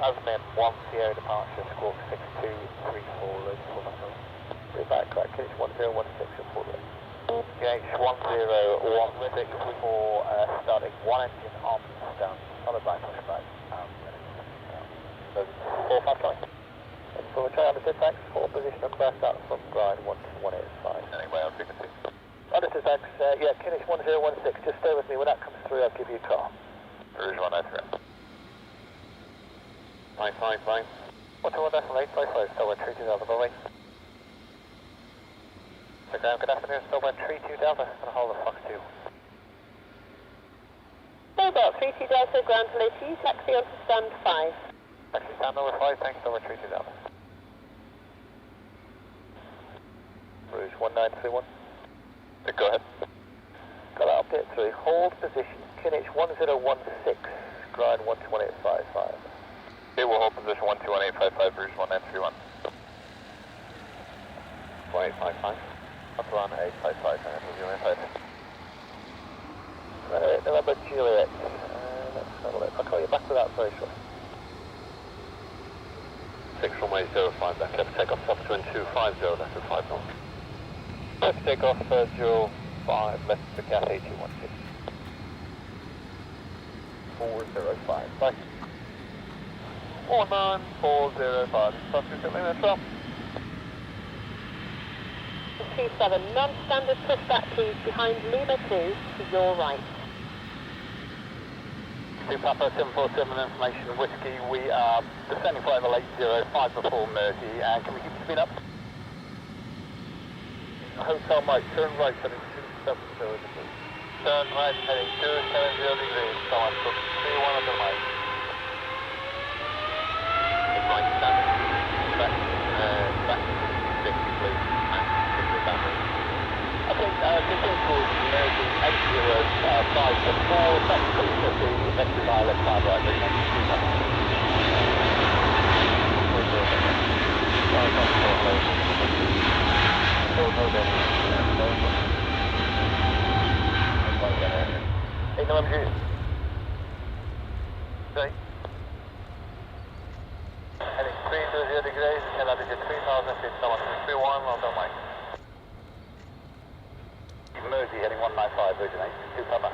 As min 1 Sierra departure, squawk 6234, load full vessel. Be back, correct, KH1016 at full load. KH1016 for starting, one engine on down, followed by pushback. So 45 coming. For return on the thanks, for position and burst out from glide 12185. Anyway, on frequency. Understood, thanks. Yeah, KH1016, just stay with me. When that comes through, I'll give you a call. Rouge 193. Fine. What's the 1.855, still 32 Delta, Boeing. So ground, good afternoon, still 32 Delta, and hold the Fox 2. Mobile 32 Delta, ground delay to you, taxi on to stand 5. Taxi stand over 5, thanks, still 32 Delta. Rouge 1931. Go ahead. Got that update through. Hold position, KH1016, grind 12855. Okay, we'll hold position 121.855, Rouge 1931. 1855. Up around 855, November Juliet. Let's have a look. I'll call you back to that very shortly. 6 runway 05, back up, take off subsequent 250, left of 5 knots. Let's take off 05, left for Cathay 216. 405, bye. 19405, subsequent limit drop. 27, non-standard pushback please, behind Lima 2 to your right. 2 Papa 747 information, Whiskey, we are descending flight level 805 before Mersey, and can we keep the speed up? Hotel Mike, turn right heading 270 degrees. Turn right heading 270 degrees, so I'm from 31 at the mic. Right standard, back 60 please, and 60 standard. I think continue towards Mersey 805 before, technically 50, next to my left side right, next to 2 Papa. Hey, November, right. Heading 320 degrees, and that is your 3000 feet, someone 31, well done, Mike. Mersey heading 195, Virgin 8, 2 Papa.